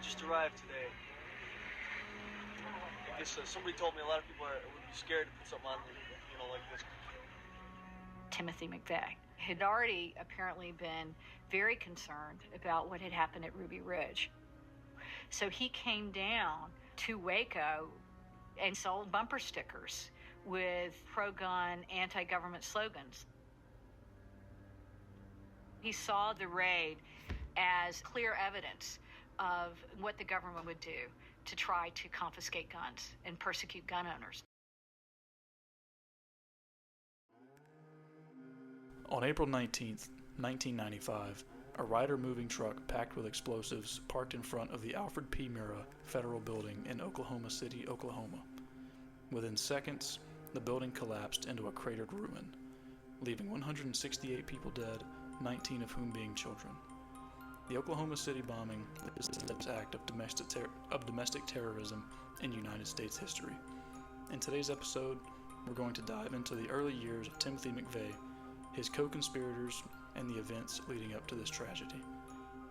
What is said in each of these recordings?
just arrived today. I guess somebody told me a lot of people would be scared to put something on, like this. Timothy McVeigh had already apparently been very concerned about what had happened at Ruby Ridge. So he came down to Waco and sold bumper stickers with pro-gun, anti-government slogans. He saw the raid as clear evidence of what the government would do to try to confiscate guns and persecute gun owners. On April 19th, 1995, a Ryder-moving truck packed with explosives parked in front of the Alfred P. Murrah Federal Building in Oklahoma City, Oklahoma. Within seconds, the building collapsed into a cratered ruin, leaving 168 people dead, 19 of whom being children. The Oklahoma City bombing is the latest act of domestic terrorism in United States history. In today's episode, we're going to dive into the early years of Timothy McVeigh, his co-conspirators, and the events leading up to this tragedy.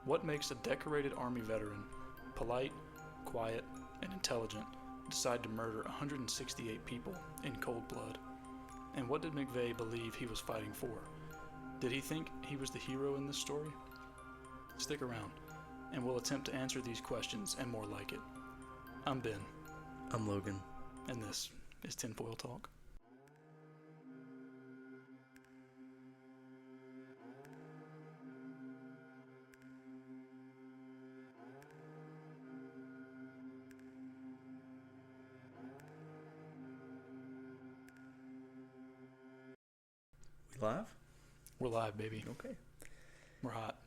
What makes a decorated Army veteran, polite, quiet, and intelligent, decide to murder 168 people in cold blood? And what did McVeigh believe he was fighting for? Did he think he was the hero in this story? Stick around, and we'll attempt to answer these questions and more like it. I'm Ben. I'm Logan. And this is Tinfoil Talk. We live? We're live, baby. Okay. We're hot.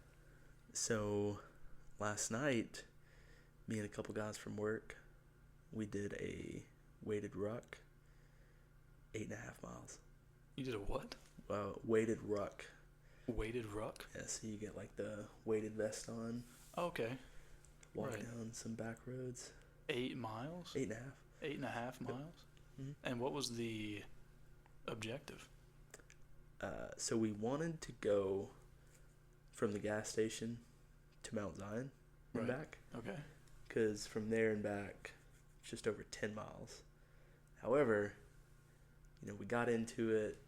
So, last night, me and a couple guys from work, we did a weighted ruck, 8.5 miles. You did a what? Weighted ruck. Weighted ruck? Yeah, so you get like the weighted vest on. Oh, okay. Walk Right. down some back roads. 8 miles? 8.5. 8.5 miles? Mm-hmm. And what was the objective? So we wanted to go from the gas station to Mount Zion and back. Okay. Because from there and back, it's just over 10 miles. However, we got into it.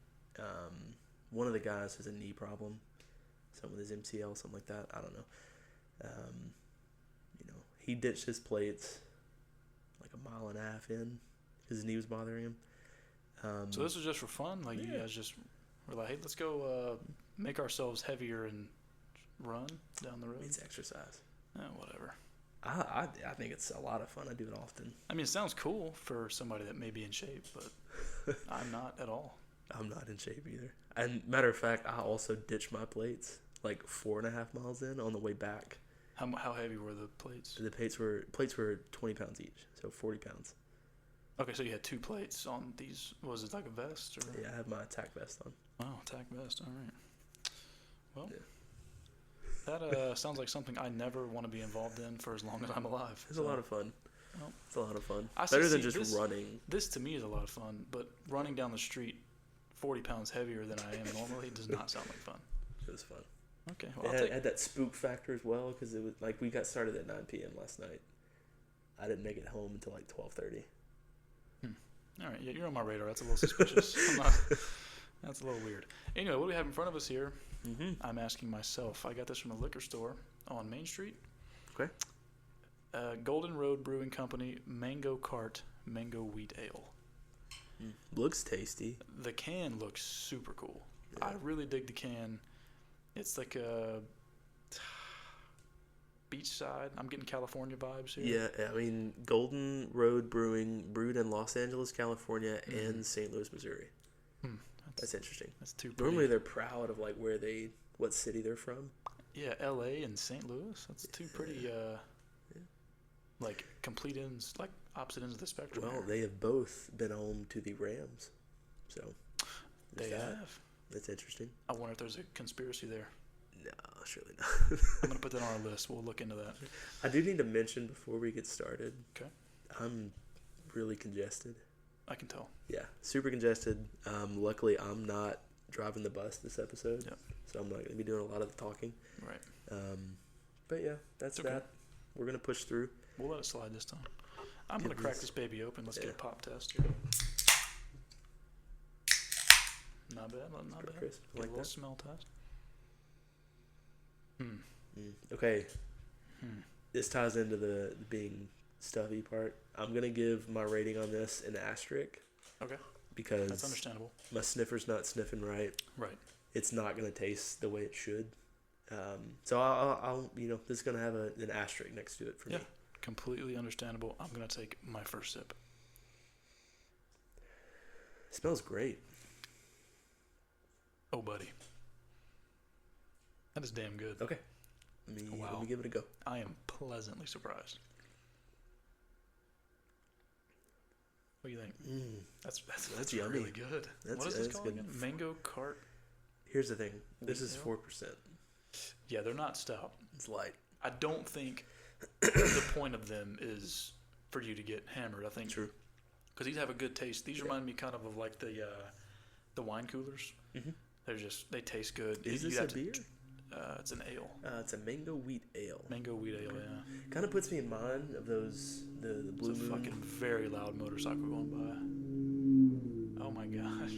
One of the guys has a knee problem, something with his MCL, something like that. I don't know. He ditched his plates like 1.5 miles in because his knee was bothering him. So this was just for fun? Like, you guys just were like, hey, let's go make ourselves heavier and run down the road? It's exercise. Whatever. I think it's a lot of fun. I do it often. I mean, it sounds cool for somebody that may be in shape, but I'm not at all. I'm not in shape either. And matter of fact, I also ditched my plates like 4.5 miles in on the way back. How heavy were the plates? The plates were 20 pounds each, so 40 pounds. Okay, so you had 2 plates on these. Was it like a vest? Or? Yeah, I have my attack vest on. Oh, attack vest. All right. Well, that sounds like something I never want to be involved in for as long as I'm alive. It's a lot of fun. Well, it's a lot of fun. I Better see, than just running. This to me is a lot of fun, but running down the street 40 pounds heavier than I am normally does not sound like fun. It was fun. Okay. Well, it had that spook factor as well because it was like we got started at 9 p.m. last night. I didn't make it home until like 12:30. All right. Yeah, you're on my radar. That's a little suspicious. That's a little weird. Anyway, what do we have in front of us here? Mm-hmm. I'm asking myself. I got this from a liquor store on Main Street. Okay. Golden Road Brewing Company Mango Cart Mango Wheat Ale. Looks tasty. The can looks super cool. Yeah. I really dig the can. It's like a beachside. I'm getting California vibes here. Yeah, I mean, Golden Road Brewing brewed in Los Angeles, California, and St. Louis, Missouri. That's interesting. That's too pretty. Normally they're proud of like what city they're from. Yeah, L.A. and St. Louis. That's two pretty, like complete ends, like opposite ends of the spectrum. Well, they have both been home to the Rams, so they have. That's interesting. I wonder if there's a conspiracy there. No, surely not. I'm gonna put that on our list. We'll look into that. I do need to mention before we get started. Okay. I'm really congested. I can tell. Yeah, super congested. Luckily, I'm not driving the bus this episode, Yep. so I'm not going to be doing a lot of the talking. Right. But yeah, that's okay. that. We're gonna push through. We'll let it slide this time. I'm Get going to crack this. this baby open. Let's get Yeah. a pop test here. Not bad. Not Pretty bad. crisp. Get Like a little that. smell test. Okay. This ties into the being stuffy part. I'm gonna give my rating on this an asterisk Okay. because That's understandable. my sniffer's not sniffing right. Right. It's not gonna taste the way it should. So I'll this is gonna have an asterisk next to it for Yeah. me. Completely understandable. I'm going to take my first sip. It smells great. Oh, buddy. That is damn good. Okay. Let me give it a go. I am pleasantly surprised. What do you think? That's yummy. really good. That's- What is this that's called good. again? Mango cart. Here's the thing. This Wheat is ale? 4%. Yeah, they're not stout. It's light. I don't think the point of them is for you to get hammered. I think True. because these have a good taste. These remind me kind of like the wine coolers. Mhm. They taste good. Is You'd this a have to- beer? It's an ale. It's a mango wheat ale. Mango wheat ale. Yeah. Kind of puts me in mind of those the Blue It's a Moon. fucking very loud motorcycle going by. Oh my gosh.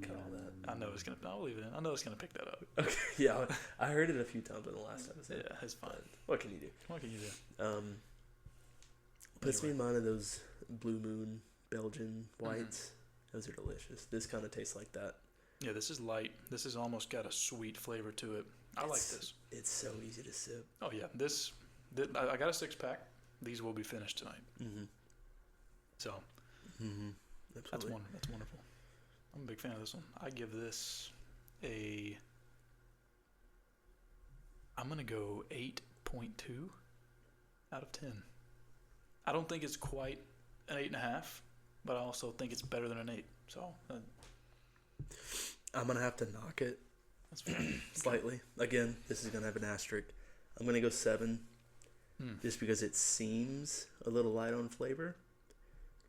Cut all that. I know it's gonna. I'll leave it in. I know it's gonna pick that up. Okay, yeah, I heard it a few times in the last episode. Yeah, it's fine. What can you do? What can you do? Puts me Anyway. in mind of those Blue Moon Belgian whites. Those are delicious. This kind of tastes like that. Yeah, this is light. This has almost got a sweet flavor to it. I like It's- this. It's so easy to sip. Oh yeah, I got a 6-pack. These will be finished tonight. Mm-hmm. So Mm-hmm. that's Absolutely. that's wonderful. I'm a big fan of this one. I give this I'm gonna go 8.2 out of 10. I don't think it's quite an 8.5, but I also think it's better than an 8. So I'm gonna have to knock it that's fine. slightly. Again, this is gonna have an asterisk. I'm gonna go 7, just because it seems a little light on flavor.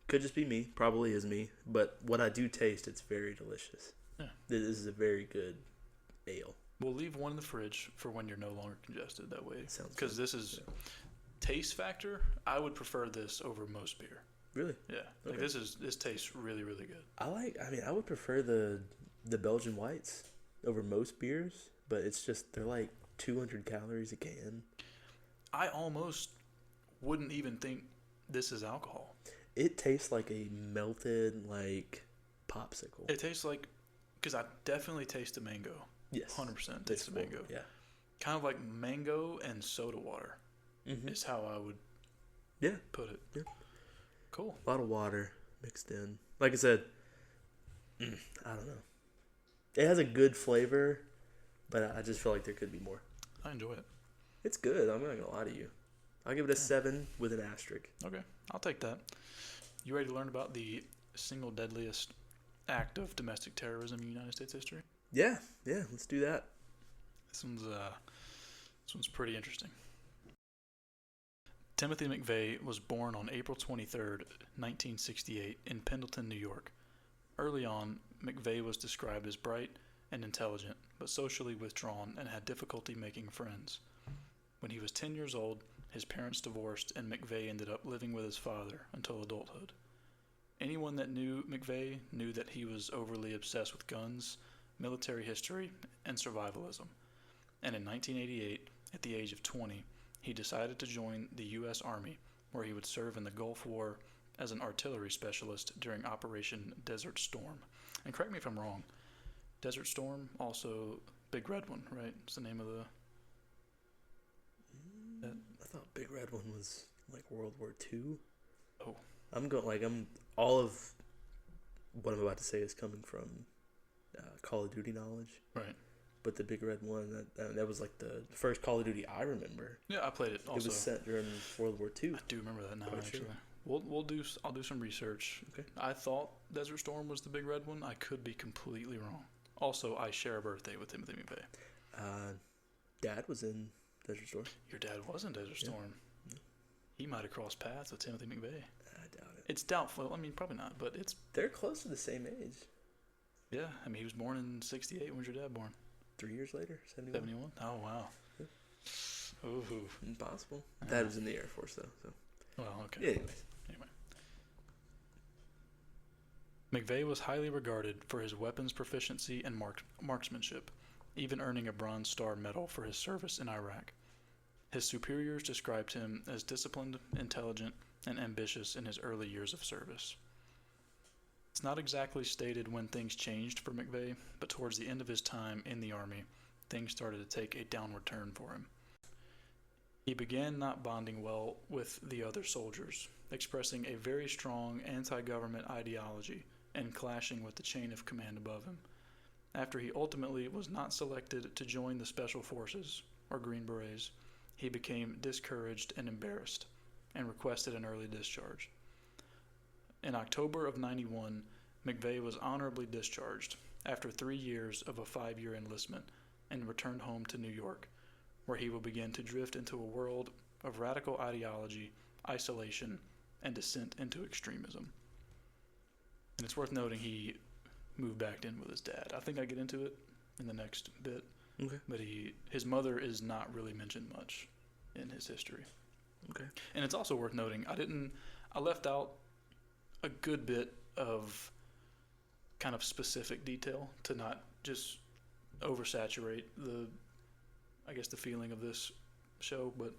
Could just be me. Probably is me. But what I do taste, it's very delicious. Yeah. This is a very good ale. We'll leave one in the fridge for when you're no longer congested. That way, Sounds because good. this is taste factor. I would prefer this over most beer. Really? Yeah, like Okay. this tastes really really good. I would prefer the Belgian whites over most beers, but it's just they're like 200 calories a can. I almost wouldn't even think this is alcohol. It tastes like a melted like popsicle. It tastes like, because I definitely taste the mango. Yes. 100% It's taste the full, mango. Yeah. Kind of like mango and soda water Mm-hmm. is how I would Yeah. put it. Yeah. Cool. A lot of water mixed in. Like I said, I don't know. It has a good flavor, but I just feel like there could be more. I enjoy it. It's good. I'm not gonna lie to you. I'll give it a 7 with an asterisk. Okay, I'll take that. You ready to learn about the single deadliest act of domestic terrorism in United States history? Yeah. Let's do that. This one's pretty interesting. Timothy McVeigh was born on April 23rd, 1968, in Pendleton, New York. Early on, McVeigh was described as bright and intelligent, but socially withdrawn and had difficulty making friends. When he was 10 years old, his parents divorced, and McVeigh ended up living with his father until adulthood. Anyone that knew McVeigh knew that he was overly obsessed with guns, military history, and survivalism. And in 1988, at the age of 20, he decided to join the U.S. Army, where he would serve in the Gulf War as an artillery specialist during Operation Desert Storm. And correct me if I'm wrong, Desert Storm, also Big Red One, right? It's the name of the... I thought Big Red One was like World War II. Oh. All of what I'm about to say is coming from Call of Duty knowledge. Right. But the Big Red One, that was like the first Call of Duty I remember. Yeah, I played it also. It was set during World War II. I do remember that now, Quite actually. sure. I'll do some research. Okay. I thought Desert Storm was the Big Red One. I could be completely wrong. Also, I share a birthday with Timothy McVeigh. Dad was in Desert Storm. Your dad was in Desert Yeah. Storm. He might have crossed paths with Timothy McVeigh. I doubt it. It's doubtful. I mean, probably not, but it's... They're close to the same age. Yeah, I mean, he was born in 68. When was your dad born? 3 years later, 71. 71? Oh, wow. Ooh. Impossible. Dad was in the Air Force, though. So. Well, okay. Yeah, anyways. McVeigh was highly regarded for his weapons proficiency and marksmanship, even earning a Bronze Star Medal for his service in Iraq. His superiors described him as disciplined, intelligent, and ambitious in his early years of service. It's not exactly stated when things changed for McVeigh, but towards the end of his time in the Army, things started to take a downward turn for him. He began not bonding well with the other soldiers, expressing a very strong anti-government ideology and clashing with the chain of command above him. After he ultimately was not selected to join the Special Forces, or Green Berets, he became discouraged and embarrassed, and requested an early discharge. In October of '91, McVeigh was honorably discharged after 3 years of a 5-year enlistment and returned home to New York, where he will begin to drift into a world of radical ideology, isolation, and descent into extremism. And it's worth noting he moved back in with his dad. I think I get into it in the next bit. Okay. But his mother is not really mentioned much in his history. Okay. And it's also worth noting, I left out a good bit of kind of specific detail to not just oversaturate the feeling of this show, but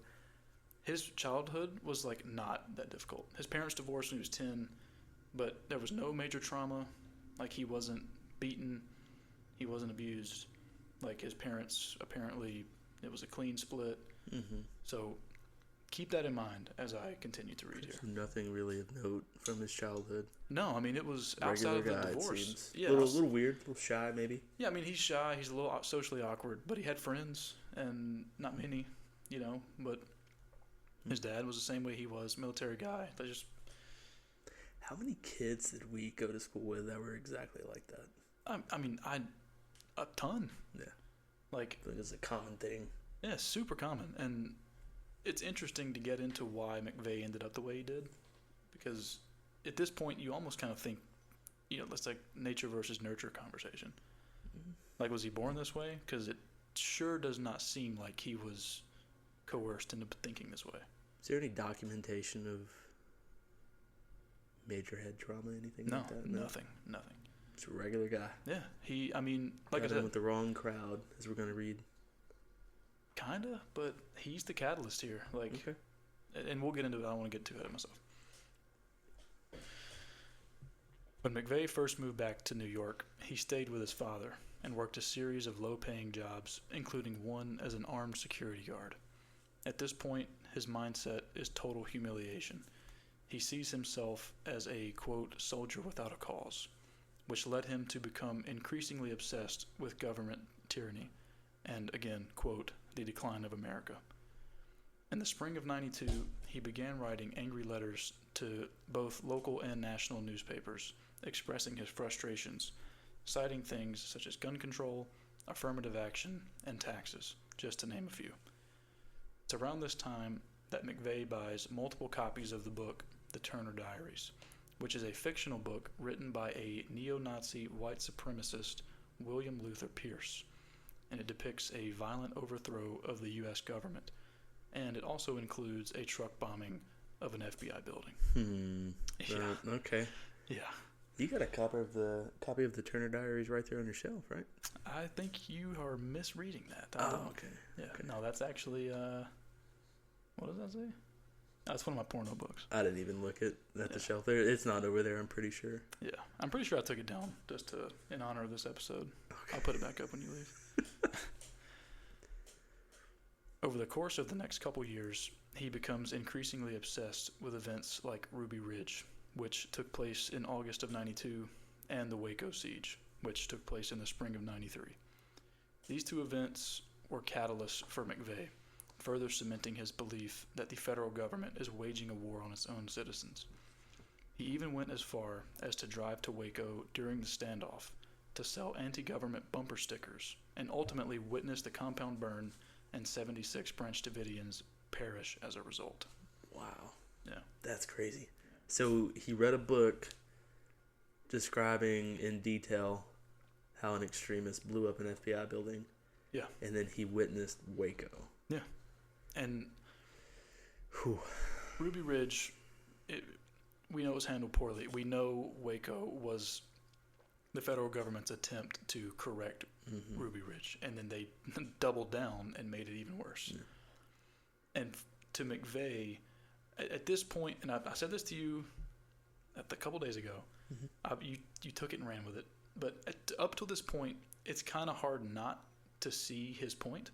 his childhood was like not that difficult. His parents divorced when he was 10, but there was no major trauma. Like, he wasn't beaten, he wasn't abused. Like, his parents, apparently it was a clean split. Mm-hmm. So keep that in mind as I continue to read here. Nothing really of note from his childhood. No, I mean, it was outside of the divorce. Yeah, a little weird, a little shy, maybe. Yeah, I mean, he's shy. He's a little socially awkward, but he had friends, and not many, But his dad was the same way he was, military guy. How many kids did we go to school with that were exactly like that? A ton. Yeah. Like, I think it's a common thing. Yeah, super common. And it's interesting to get into why McVeigh ended up the way he did, because at this point you almost kind of think, it's like nature versus nurture conversation. Mm-hmm. Like, was he born this way? Because it sure does not seem like he was coerced into thinking this way. Is there any documentation of major head trauma, anything like that? No, nothing. Just a regular guy. Yeah, like I Got said, in with the wrong crowd, as we're going to read. Kinda, but he's the catalyst here. Like, okay. And we'll get into it. I don't want to get too ahead of myself. When McVeigh first moved back to New York, he stayed with his father and worked a series of low-paying jobs, including one as an armed security guard. At this point, his mindset is total humiliation. He sees himself as a, quote, soldier without a cause, which led him to become increasingly obsessed with government tyranny and, again, quote, the decline of America. In the spring of '92, he began writing angry letters to both local and national newspapers, expressing his frustrations, citing things such as gun control, affirmative action, and taxes, just to name a few. It's around this time that McVeigh buys multiple copies of the book The Turner Diaries, which is a fictional book written by a neo-Nazi white supremacist, William Luther Pierce, and it depicts a violent overthrow of the U.S. government, and it also includes a truck bombing of an FBI building. Yeah. Okay. Yeah. You got a copy of the Turner Diaries right there on your shelf, right? I think you are misreading that. Okay. Yeah. Okay. No, that's actually what does that say? That's one of my porno books. I didn't even look at the shelf there. It's not over there, I'm pretty sure. Yeah. I'm pretty sure I took it down just in honor of this episode. Okay. I'll put it back up when you leave. Over the course of the next couple years, he becomes increasingly obsessed with events like Ruby Ridge, which took place in August of '92, and the Waco Siege, which took place in the spring of '93. These two events were catalysts for McVeigh, further cementing his belief that the federal government is waging a war on its own citizens. He even went as far as to drive to Waco during the standoff to sell anti-government bumper stickers and ultimately witness the compound burn and 76 French Davidians perish as a result. Wow. Yeah. That's crazy. So he read a book describing in detail how an extremist blew up an FBI building. Yeah. And then he witnessed Waco. Yeah. And Whew. Ruby Ridge, we know it was handled poorly. We know Waco was the federal government's attempt to correct Ruby Ridge, and then they doubled down and made it even worse. Yeah. And to McVeigh, at this point, and I said this to you a couple days ago, you took it and ran with it. But up to this point, it's kind of hard not to see his point,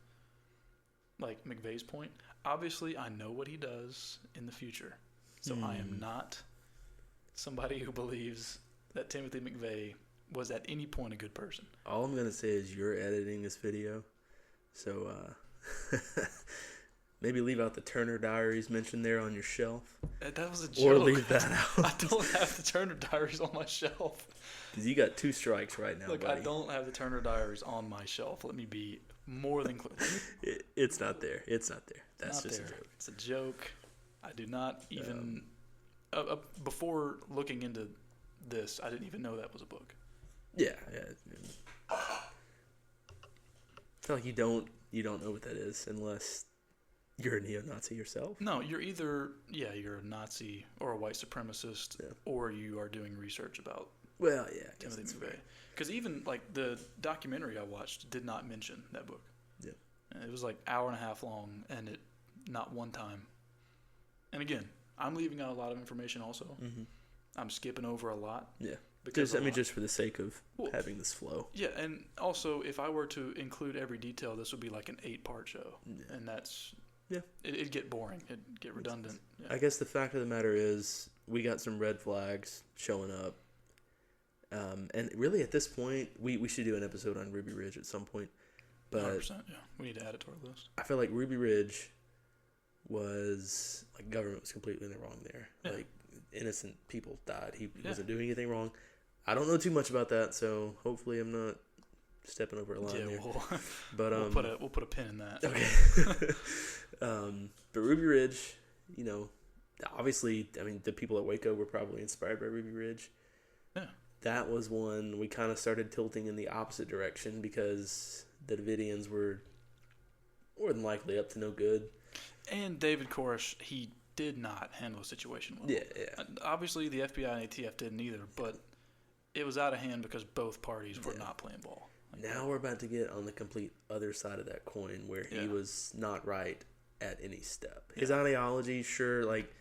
like McVeigh's point. Obviously, I know what he does in the future, so I am not somebody who believes that Timothy McVeigh was at any point a good person. All I'm going to say is you're editing this video, so maybe leave out the Turner Diaries mentioned there on your shelf. That was a joke. Or leave that out. I don't have the Turner Diaries on my shelf. Because you got 2 strikes right now, Look, buddy. I don't have the Turner Diaries on my shelf. Let me be more than clear. It's not there. It's not there. That's just there. a joke. It's a joke. I do not even... before looking into this, I didn't even know that was a book. Yeah. I feel like you don't know what that is unless you're a neo-Nazi yourself. No, you're either you're a Nazi or a white supremacist, or you are doing research about Timothy McVeigh. Because even like the documentary I watched did not mention that book. Yeah, and it was like hour and a half long, and it not one time. And again, I'm leaving out a lot of information. Also, I'm skipping over a lot. Yeah. Just for the sake of having this flow. Yeah, and also if I were to include every detail, this would be like an 8-part show, and that's it'd get boring, it'd get redundant. Yeah. I guess the fact of the matter is we got some red flags showing up, and really at this point we should do an episode on Ruby Ridge at some point. But 100%, we need to add it to our list. I feel like Ruby Ridge was like government was completely in the wrong there. Yeah. Like innocent people died. He wasn't doing anything wrong. I don't know too much about that, so hopefully I'm not stepping over a line there. But we'll put a pin in that. Okay. But Ruby Ridge, obviously, I mean, the people at Waco were probably inspired by Ruby Ridge. Yeah. That was one we kind of started tilting in the opposite direction because the Davidians were more than likely up to no good. And David Koresh, he did not handle the situation well. Yeah. Obviously, the FBI and ATF didn't either, but it was out of hand because both parties were not playing ball. Now we're about to get on the complete other side of that coin where he was not right at any step. His ideology, sure, like,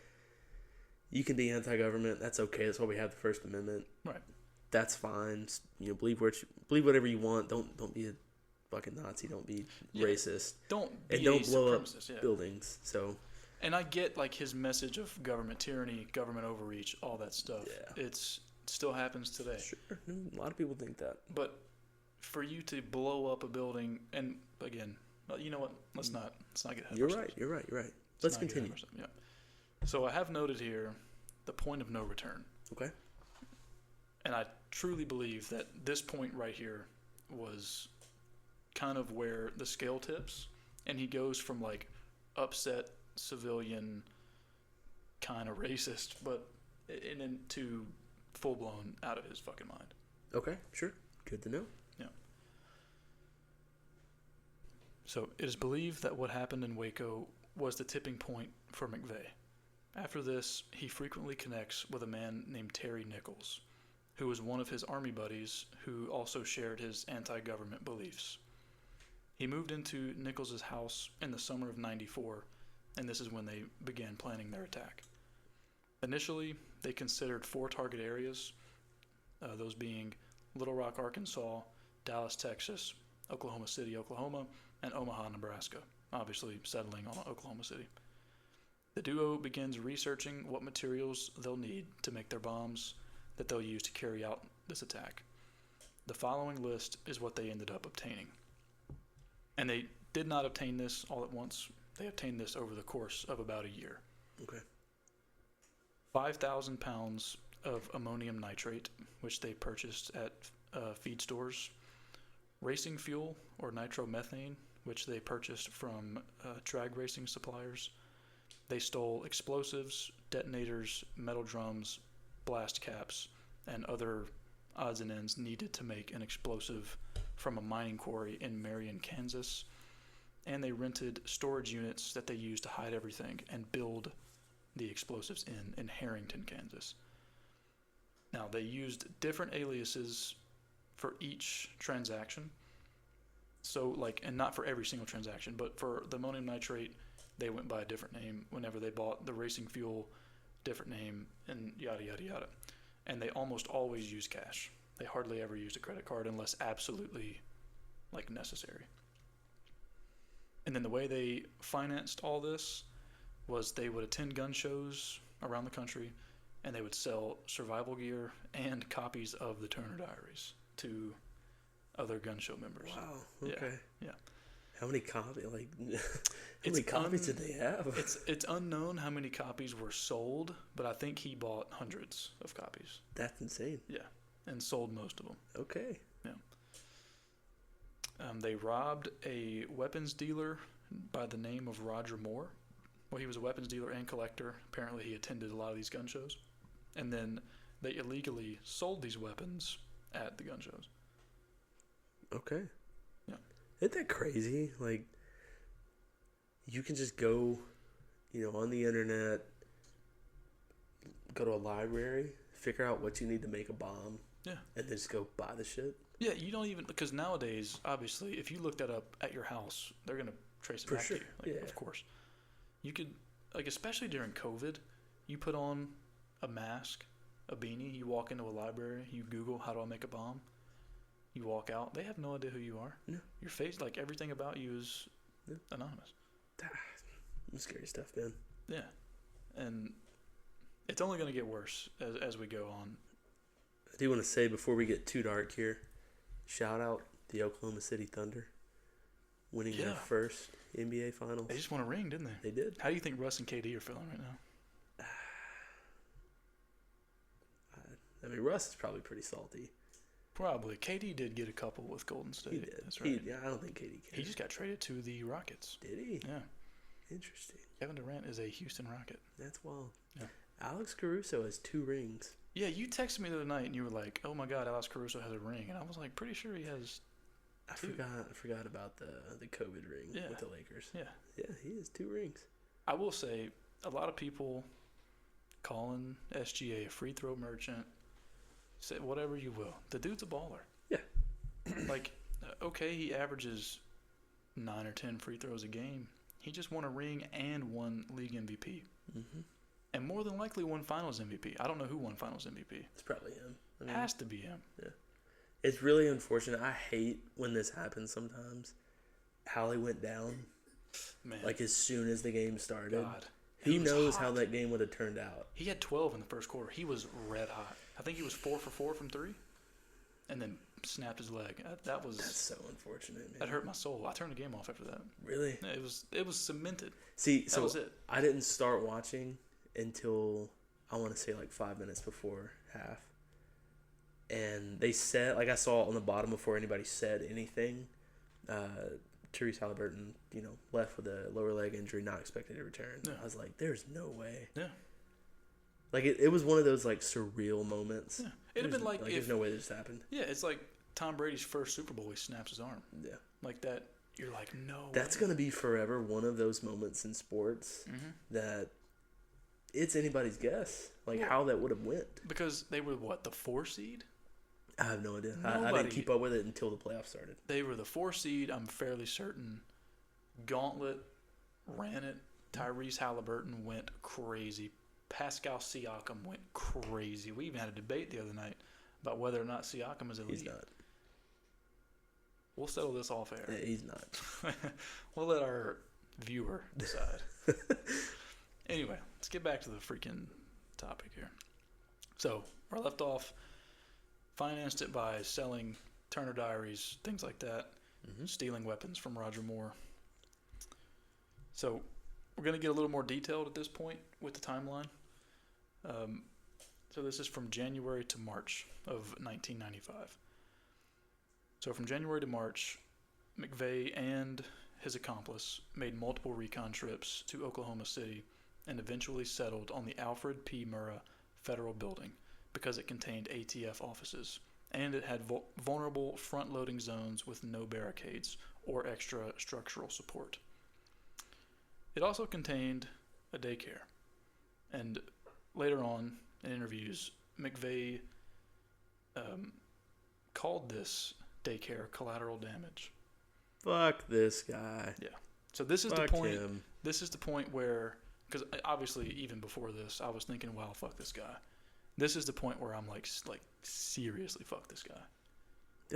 you can be anti-government. That's okay. That's why we have the First Amendment. Right. That's fine. Believe whatever you want. Don't be a fucking Nazi. Don't be racist. Don't blow up buildings. So. And I get like his message of government tyranny, government overreach, all that stuff. Yeah. It still happens today. Sure. A lot of people think that. But for you to blow up a building, and again, you know what? Let's not get ahead of ourselves. You're right. Let's continue. Yeah. So I have noted here the point of no return. Okay. And I truly believe that this point right here was kind of where the scale tips, and he goes from like upset civilian, kind of racist, but and into full blown out of his fucking mind. Okay, sure. Good to know. Yeah. So it is believed that what happened in Waco was the tipping point for McVeigh. After this, he frequently connects with a man named Terry Nichols, who was one of his army buddies who also shared his anti-government beliefs. He moved into Nichols' house in the summer of '94, and this is when they began planning their attack. Initially, they considered 4 target areas, those being Little Rock, Arkansas, Dallas, Texas, Oklahoma City, Oklahoma, and Omaha, Nebraska, obviously settling on Oklahoma City. The duo begins researching what materials they'll need to make their bombs that they'll use to carry out this attack. The following list is what they ended up obtaining. And they did not obtain this all at once. They obtained this over the course of about a year. Okay. 5,000 pounds of ammonium nitrate, which they purchased at feed stores. Racing fuel, or nitromethane, which they purchased from drag racing suppliers. They stole explosives, detonators, metal drums, blast caps, and other odds and ends needed to make an explosive from a mining quarry in Marion, Kansas. and they rented storage units that they used to hide everything and build the explosives in Harrington, Kansas. Now, they used different aliases for each transaction. So, and not for every single transaction, but for the ammonium nitrate, they went by a different name. Whenever they bought the racing fuel, different name, and yada, yada, yada. And they almost always use cash. They hardly ever used a credit card unless absolutely, necessary. And then the way they financed all this was they would attend gun shows around the country, and they would sell survival gear and copies of the Turner Diaries to other gun show members. Wow. Okay. Yeah. How many copies? How many copies did they have? It's unknown how many copies were sold, but I think he bought hundreds of copies. That's insane. Yeah, and sold most of them. Okay. Yeah. They robbed a weapons dealer by the name of Roger Moore. Well, he was a weapons dealer and collector. Apparently, he attended a lot of these gun shows. And then they illegally sold these weapons at the gun shows. Okay. Yeah. Isn't that crazy? You can just go, on the internet, go to a library, figure out what you need to make a bomb. Yeah. And then just go buy the shit. Yeah, you don't even, because nowadays, obviously, if you look that up at your house, they're going to trace it back to you. Of course. You could, especially during COVID, you put on a mask, a beanie, you walk into a library, you Google, how do I make a bomb? You walk out, they have no idea who you are. Yeah. Your face, everything about you is anonymous. Scary stuff, man. Yeah. And it's only going to get worse as we go on. I do want to say, before we get too dark here, shout out the Oklahoma City Thunder winning their first NBA Finals. They just won a ring, didn't they? They did. How do you think Russ and KD are feeling right now? Russ is probably pretty salty. Probably. KD did get a couple with Golden State. He did. That's right. I don't think KD can. He just got traded to the Rockets. Did he? Yeah. Interesting. Kevin Durant is a Houston Rocket. That's wild. Yeah. Alex Caruso has 2 rings. Yeah, you texted me the other night and you were like, "Oh my God, Alex Caruso has a ring," and I was pretty sure he has. I forgot about the COVID ring with the Lakers. Yeah. Yeah, he has 2 rings. I will say, a lot of people calling SGA a free throw merchant. Say whatever you will. The dude's a baller. Yeah. Okay, he averages 9 or 10 free throws a game. He just won a ring and won league MVP. Mm-hmm. And more than likely won finals MVP. I don't know who won finals MVP. It's probably him. Has to be him. Yeah. It's really unfortunate. I hate when this happens sometimes. How he went down. Man. As soon as the game started. God. Who knows how that game would have turned out? He had 12 in the first quarter. He was red hot. I think he was 4 for 4 from 3. And then snapped his leg. That's so unfortunate, man. That hurt my soul. I turned the game off after that. Really? It was cemented. See, that was it. I didn't start watching until, I want to say 5 minutes before half. And they said, I saw on the bottom before anybody said anything, Therese Halliburton, left with a lower leg injury, not expected to return. Yeah. I was like, there's no way. Yeah. It was one of those surreal moments. Yeah. It'd have been if there's no way this happened. Yeah, it's like Tom Brady's first Super Bowl, he snaps his arm. Yeah. Like that, you're like, no. That's going to be forever one of those moments in sports that it's anybody's guess, how that would have went. Because they were, the 4 seed? I have no idea. I didn't keep up with it until the playoffs started. They were the 4 seed, I'm fairly certain. Gauntlet ran it. Tyrese Halliburton went crazy. Pascal Siakam went crazy. We even had a debate the other night about whether or not Siakam is elite. He's not. We'll settle this off air. Yeah, he's not. We'll let our viewer decide. Anyway, let's get back to the freaking topic here. So, where I left off, financed it by selling Turner Diaries, things like that, stealing weapons from Roger Moore. So, we're going to get a little more detailed at this point with the timeline. So this is from January to March of 1995. So from January to March, McVeigh and his accomplice made multiple recon trips to Oklahoma City and eventually settled on the Alfred P. Murrah Federal Building because it contained ATF offices and it had vulnerable front-loading zones with no barricades or extra structural support. It also contained a daycare, and later on in interviews, McVeigh called this daycare collateral damage. Fuck this guy. Yeah. So this is Fuck the point. him. This is the point where, because obviously even before this, I was thinking, wow, fuck this guy. This is the point where I'm like seriously, fuck this guy.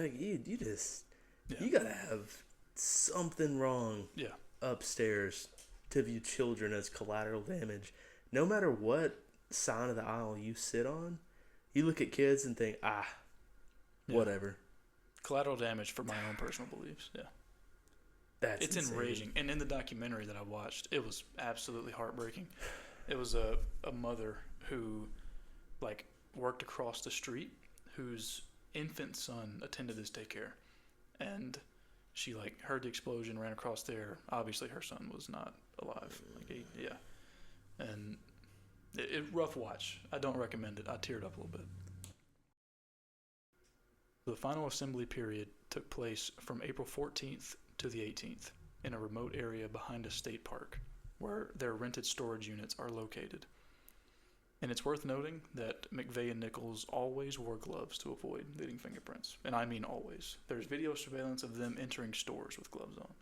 Like, you just, Yeah. you gotta have something wrong Yeah. upstairs to view children as collateral damage. No matter what side of the aisle you sit on, you look at kids and think, Yeah. whatever. Collateral damage for my own personal beliefs. Yeah. It's insane. Enraging. And in the documentary that I watched, it was absolutely heartbreaking. It was a mother who, like, worked across the street, whose infant son attended this daycare. And she, like, heard the explosion, ran across there. Obviously, her son was not alive. Yeah. And it rough watch. I don't recommend it. I teared up a little bit. The final assembly period took place from April 14th to the 18th in a remote area behind a state park where their rented storage units are located. And it's worth noting that McVeigh and Nichols always wore gloves to avoid leaving fingerprints. And I mean always. There's video surveillance of them entering stores with gloves on.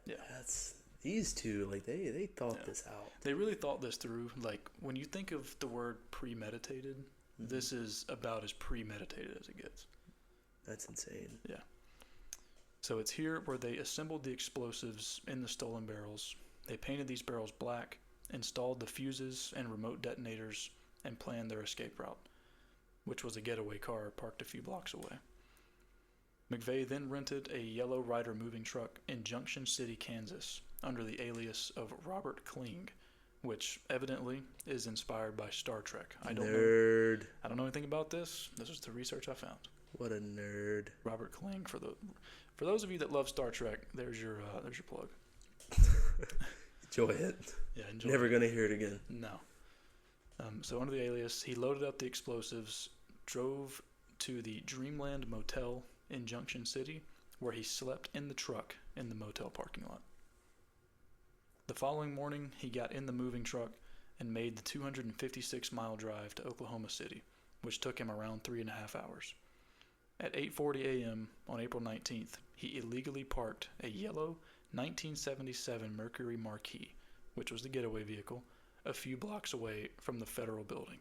Yeah. That's these two, like they thought this out. They really thought this through. Like, when you think of the word premeditated, this is about as premeditated as it gets. That's insane. Yeah. So it's here where they assembled the explosives in the stolen barrels. They painted these barrels black, installed the fuses and remote detonators, and planned their escape route, which was a getaway car parked a few blocks away. McVeigh then rented a yellow Ryder moving truck in Junction City, Kansas, under the alias of Robert Kling, which evidently is inspired by Star Trek. I don't know anything about this. This is the research I found. What a nerd. Robert Kling. For those of you that love Star Trek, there's your plug. Enjoy it. Yeah, enjoy. Never gonna hear it again. No. So under the alias, he loaded up the explosives, drove to the Dreamland Motel in Junction City, where he slept in the truck in the motel parking lot. The following morning, he got in the moving truck and made the 256-mile drive to Oklahoma City, which took him around 3.5 hours. At 8:40 a.m. on April 19th, he illegally parked a yellow 1977 Mercury Marquis, which was the getaway vehicle, a few blocks away from the federal building.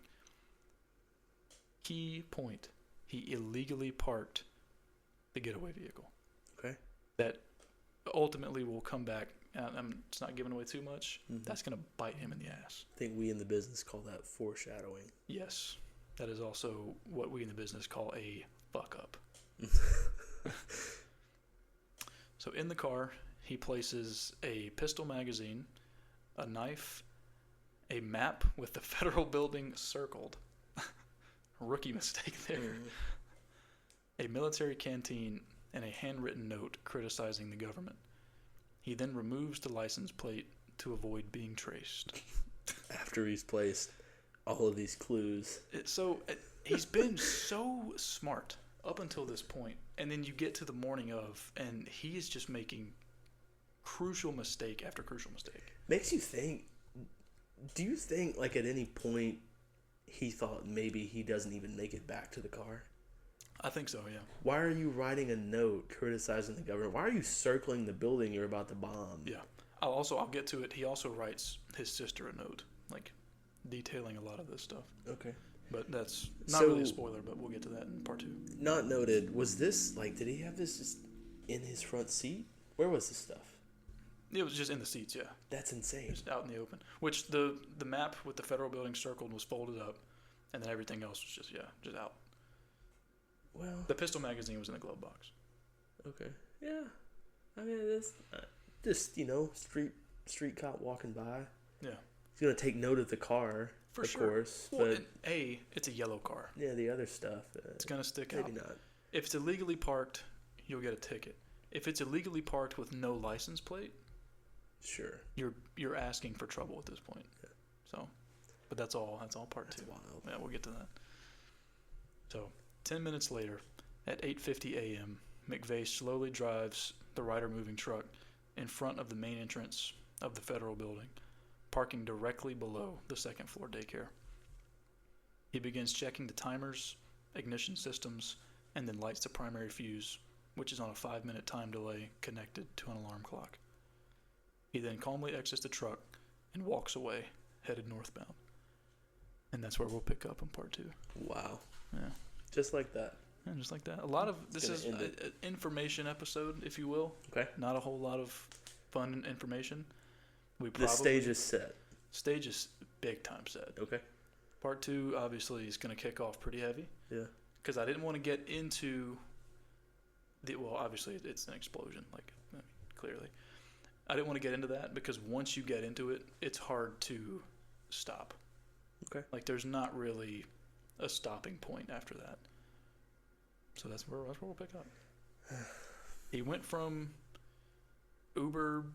Key point, he illegally parked the getaway vehicle. Okay. That ultimately will come back. It's not giving away too much. That's going to bite him in the ass. I think we in the business call that foreshadowing. Yes. That is also what we in the business call a fuck up. So in the car, he places a pistol magazine, a knife, a map with the federal building circled. Rookie mistake there. A military canteen, and a handwritten note criticizing the government. He then removes the license plate to avoid being traced. After he's placed all of these clues. He's been so smart up until this point, and then you get to the morning of, and he is just making crucial mistake after crucial mistake. Makes you think, do you think, like, at any point he thought maybe he doesn't even make it back to the car? I think so, yeah. Why are you writing a note criticizing the government? Why are you circling the building you're about to bomb? Yeah. I'll get to it. He also writes his sister a note, like, detailing a lot of this stuff. Okay. But that's not really a spoiler, but we'll get to that in part 2. Not noted. Was this, like, did he have this just in his front seat? Where was this stuff? It was just in the seats, yeah. That's insane. Just out in the open. Which the map with the federal building circled was folded up, and then everything else was just out. Well, The pistol magazine was in the glove box. Okay. Yeah. I mean, it's just, street cop walking by. Yeah. He's going to take note of the car, For of sure. course. Well, but it's a yellow car. yeah, the other stuff. It's going to stick out. Maybe not. If it's illegally parked, you'll get a ticket. If it's illegally parked with no license plate, Sure. you're asking for trouble at this point. Yeah. So, but that's all part That's 2. wild. Yeah, we'll get to that. So, 10 minutes later, at 8:50 a.m., McVeigh slowly drives the Ryder moving truck in front of the main entrance of the federal building, parking directly below the second floor daycare. He begins checking the timers, ignition systems, and then lights the primary fuse, which is on a 5-minute time delay connected to an alarm clock. He then calmly exits the truck and walks away, headed northbound. And that's where we'll pick up in part 2. Wow. Yeah. Just like that. Yeah, just like that. A lot of this is an information episode, if you will. Okay. Not a whole lot of fun information. The stage is set. Stage is big time set. Okay. Part 2 obviously is going to kick off pretty heavy. Yeah. Because I didn't want to get into well, obviously it's an explosion, clearly. I didn't want to get into that because once you get into it, it's hard to stop. Okay. Like there's not really a stopping point after that. So that's where we'll pick up. He went from uber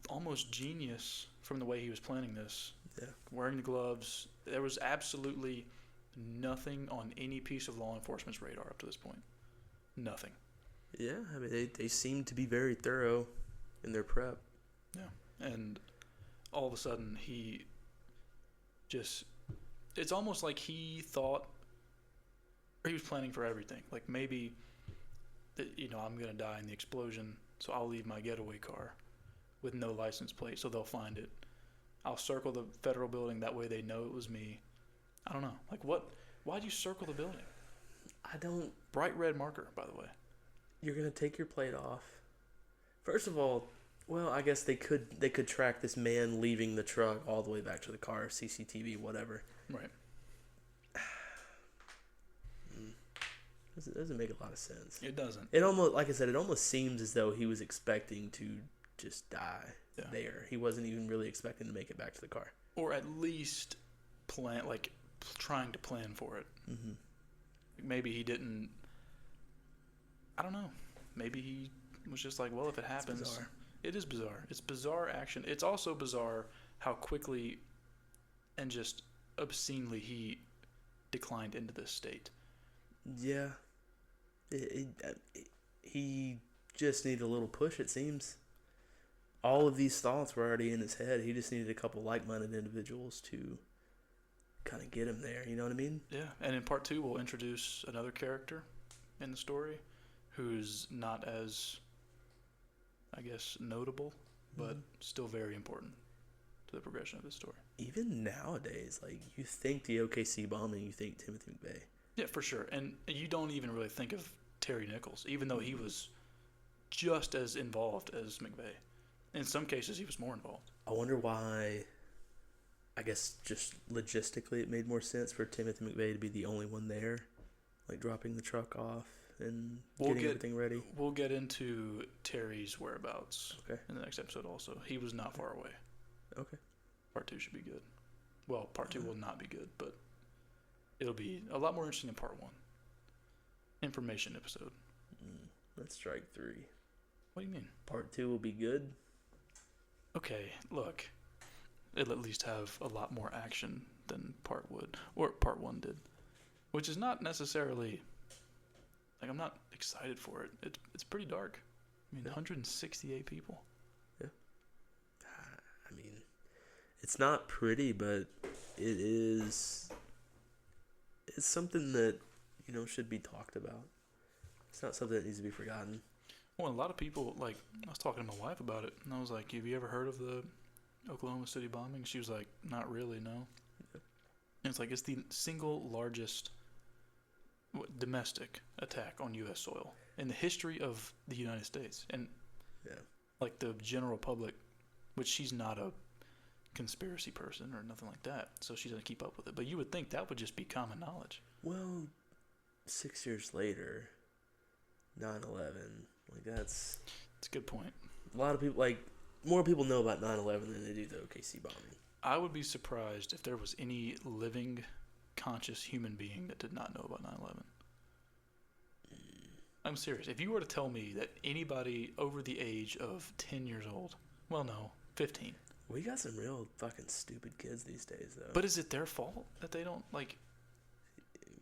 almost genius from the way he was planning this. Yeah. Wearing the gloves. There was absolutely nothing on any piece of law enforcement's radar up to this point. Nothing. Yeah, I mean, they seem to be very thorough in their prep. Yeah. And all of a sudden, he just... It's almost like he thought... Or he was planning for everything. Like maybe, I'm going to die in the explosion, so I'll leave my getaway car with no license plate, so they'll find it. I'll circle the federal building, that way they know it was me. I don't know. Like what? Why'd you circle the building? I don't... Bright red marker, by the way. You're going to take your plate off. First of all, well, I guess they could track this man leaving the truck all the way back to the car, CCTV, whatever. Right. It doesn't make a lot of sense. It doesn't. It almost, like I said, it almost seems as though he was expecting to just die there. He wasn't even really expecting to make it back to the car. Or at least trying to plan for it. Mm-hmm. Maybe he didn't. I don't know. Maybe he was just like, well, if it happens. It's bizarre. It is bizarre. It's bizarre action. It's also bizarre how quickly and just obscenely he declined into this state. Yeah. He just needed a little push, it seems. All of these thoughts were already in his head. He just needed a couple like-minded individuals to kind of get him there. You know what I mean? Yeah. And in part 2, we'll introduce another character in the story who's not as, I guess, notable, but still very important to the progression of the story. Even nowadays, like, you think the OKC bombing, you think Timothy McVeigh. Yeah, for sure. And you don't even really think of Terry Nichols, even though he was just as involved as McVeigh. In some cases, he was more involved. I wonder why, I guess just logistically it made more sense for Timothy McVeigh to be the only one there, like dropping the truck off and getting everything ready. We'll get into Terry's whereabouts in the next episode also. He was not far away. Okay. Part 2 should be good. Well, part 2 will not be good, but it'll be a lot more interesting than part 1. Information episode. That's strike 3. What do you mean? Part 2 will be good? Okay, look. It'll at least have a lot more action than part 1 did. Which is not necessarily... Like, I'm not excited for it. It's pretty dark. I mean, 168 people. Yeah. I mean, it's not pretty, but it is... It's something that, should be talked about. It's not something that needs to be forgotten. Well, a lot of people, I was talking to my wife about it, and I was like, have you ever heard of the Oklahoma City bombing? She was like, not really, no. Yeah. And it's like, it's the single largest domestic attack on U.S. soil in the history of the United States. And, the general public, which she's not a conspiracy person or nothing like that, so she doesn't keep up with it. But you would think that would just be common knowledge. Well, 6 years later, 9/11, that's a good point. A lot of people, more people know about 9/11 than they do the OKC bombing. I would be surprised if there was any living, conscious human being that did not know about 9/11. I'm serious. If you were to tell me that anybody over the age of 10 years old, 15. We got some real fucking stupid kids these days, though. But is it their fault that they don't,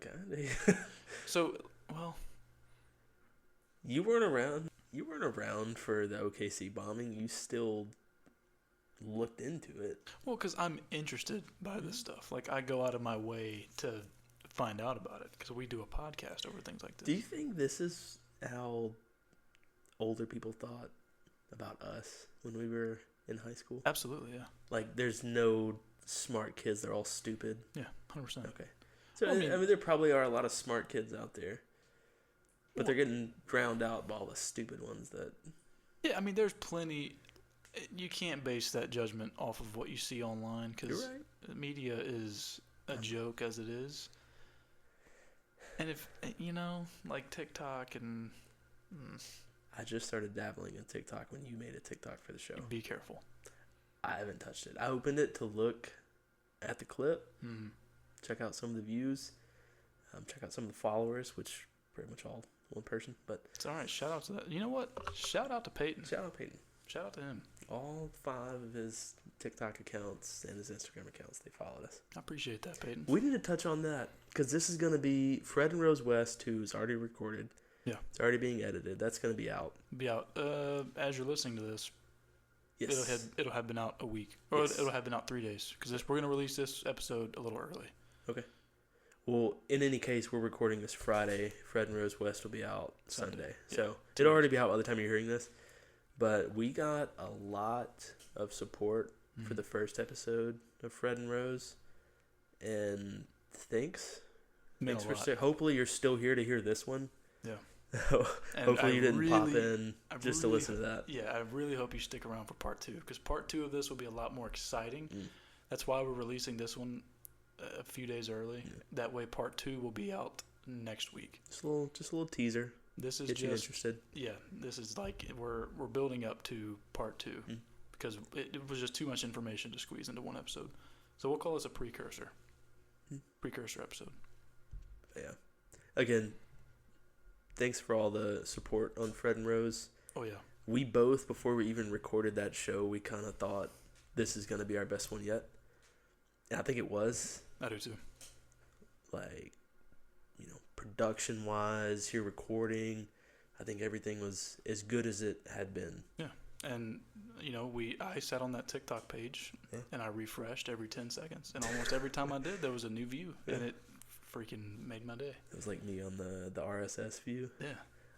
Kinda. So, well... You weren't around. you weren't around for the OKC bombing. You still looked into it. Well, because I'm interested by this stuff. Like, I go out of my way to find out about it because we do a podcast over things like this. Do you think this is how older people thought about us when we were in high school? Absolutely, yeah. Like, there's no smart kids. They're all stupid. Yeah, 100%. Okay. So, Well, I mean, there probably are a lot of smart kids out there. But they're getting drowned out by all the stupid ones that... Yeah, I mean, there's plenty... You can't base that judgment off of what you see online because media is a joke as it is. And if, like TikTok and... I just started dabbling in TikTok when you made a TikTok for the show. Be careful. I haven't touched it. I opened it to look at the clip, check out some of the views, check out some of the followers, which pretty much all one person. But it's all right. Shout out to that. You know what? Shout out to Peyton. Shout out Peyton. Shout out to him. All 5 of his TikTok accounts and his Instagram accounts, they followed us. I appreciate that, Peyton. We need to touch on that because this is going to be Fred and Rose West, who's already recorded. Yeah. It's already being edited. That's going to be out. As you're listening to this, yes. it'll have been out a week. Or yes. It'll have been out 3 days because we're going to release this episode a little early. Okay. Well, in any case, we're recording this Friday. Fred and Rose West will be out Sunday. Yeah. So it'll already be out by the time you're hearing this. But we got a lot of support for the first episode of Fred and Rose. And thanks. Thanks for hopefully you're still here to hear this one. Yeah. Hopefully you didn't pop in to listen to that. Yeah, I really hope you stick around for part 2 because part 2 of this will be a lot more exciting. That's why we're releasing this one a few days early. Yeah. That way part 2 will be out next week. Just a little teaser. This is get you interested. Yeah, this is like we're building up to part 2 because it was just too much information to squeeze into one episode. So we'll call this a precursor. Precursor episode. Yeah. Again, thanks for all the support on Fred and Rose. Oh yeah. We both, before we even recorded that show, we kind of thought this is going to be our best one yet. And I think it was. I do too. Like, production-wise, here recording, I think everything was as good as it had been. Yeah, and I sat on that TikTok page and I refreshed every 10 seconds, and almost every time I did, there was a new view, and it freaking made my day. It was like me on the RSS view. Yeah,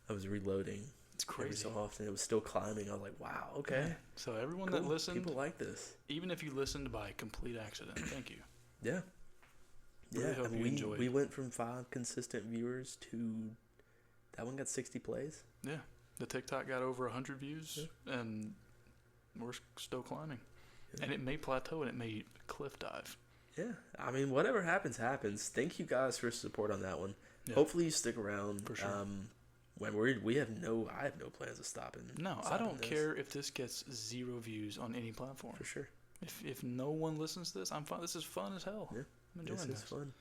I was reloading. It's crazy. Every so often, it was still climbing. I was like, wow, okay. Yeah. So everyone cool. that listened, people like this. Even if you listened by complete accident, thank you. Yeah. Really hope you enjoyed. We went from 5 consistent viewers to that one got 60 plays. Yeah, the TikTok got over 100 views, and we're still climbing. Yeah. And it may plateau and it may cliff dive. Yeah, I mean, whatever happens. Thank you guys for support on that one. Yeah. Hopefully you stick around. For sure. When I have no plans of stopping. No, I don't care if this gets 0 views on any platform. For sure. If no one listens to this, I'm fine. This is fun as hell. Yeah. I'm enjoying this. Is fun.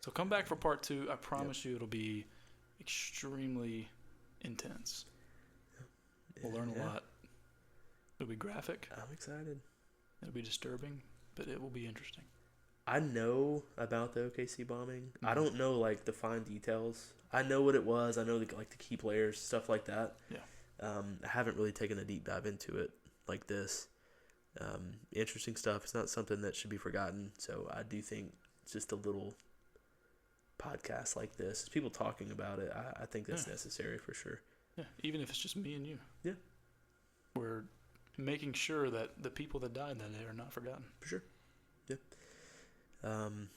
So come back for part 2. I promise you it'll be extremely intense. Yeah. We'll learn a lot. It'll be graphic. I'm excited. It'll be disturbing, but it will be interesting. I know about the OKC bombing. I don't know the fine details. I know what it was. I know the key players, stuff like that. Yeah. I haven't really taken a deep dive into it like this. Interesting stuff. It's not something that should be forgotten. So I do think just a little podcast like this, people talking about it, I think that's necessary for sure. Yeah, even if it's just me and you. Yeah. We're making sure that the people that died that day are not forgotten. For sure. Yeah.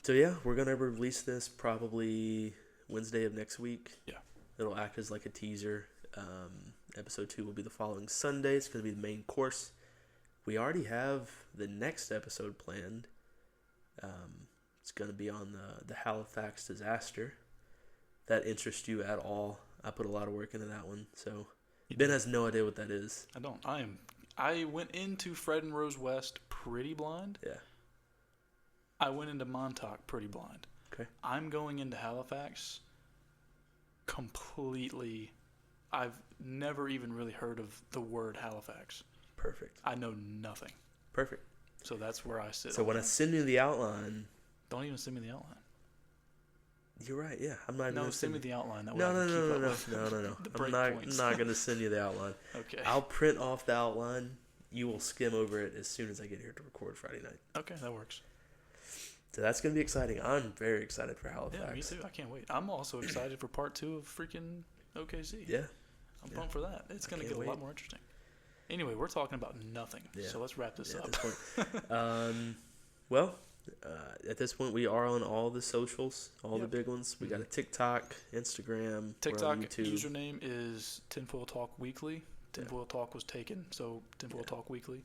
So yeah, we're going to release this probably Wednesday of next week. Yeah. It'll act as like a teaser. Episode 2 will be the following Sunday. It's going to be the main course. We already have the next episode planned. It's going to be on the Halifax disaster. That interests you at all? I put a lot of work into that one. So Ben has no idea what that is. I don't. I went into Fred and Rose West pretty blind. Yeah. I went into Montauk pretty blind. Okay. I'm going into Halifax completely. I've never even really heard of the word Halifax. Perfect. I know nothing. Perfect. So that's where I sit. So when I send you the outline... Don't even send me the outline. You're right. Yeah, I'm not. No, send me the outline. That way No. I can keep up with No. the I'm break not points. not gonna send you the outline. Okay. I'll print off the outline. You will skim over it as soon as I get here to record Friday night. Okay, that works. So that's gonna be exciting. I'm very excited for Halifax. Yeah, me too. I can't wait. I'm also excited for part 2 of freaking OKC. Yeah. I'm pumped for that. It's going to get a wait. lot more interesting. Anyway, we're talking about nothing. Yeah. So let's wrap this up. At this point. Well, at this point, we are on all the socials, all the big ones. We got a TikTok, Instagram, TikTok we're on YouTube. username is Tinfoil Talk Weekly. Tinfoil Talk was taken, so Tinfoil Talk Weekly.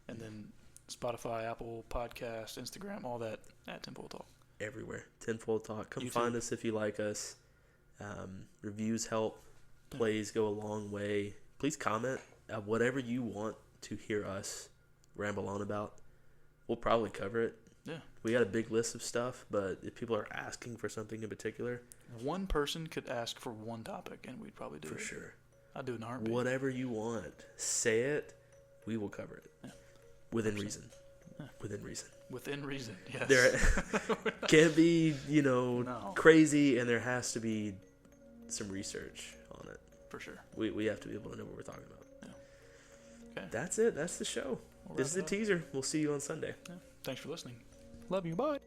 And then Spotify, Apple Podcast, Instagram, all that at Tinfoil Talk. Everywhere. Tinfoil Talk. Come YouTube. find us if you like us. Reviews help. Plays go a long way. Please comment whatever you want to hear us ramble on about. We'll probably cover it. Yeah. We got a big list of stuff, but if people are asking for something in particular, one person could ask for one topic, and we'd probably do it. For sure. I'd do it in a heartbeat. Whatever you want, say it. We will cover it. Yeah. Within reason. Yeah. Within reason. Within reason, yes. There can't be, No. crazy, and there has to be some research on it. For sure. We have to be able to know what we're talking about. Yeah. Okay. That's it. That's the show. We'll This is wrap the it up. teaser. We'll see you on Sunday. Yeah. Thanks for listening. Love you. Bye.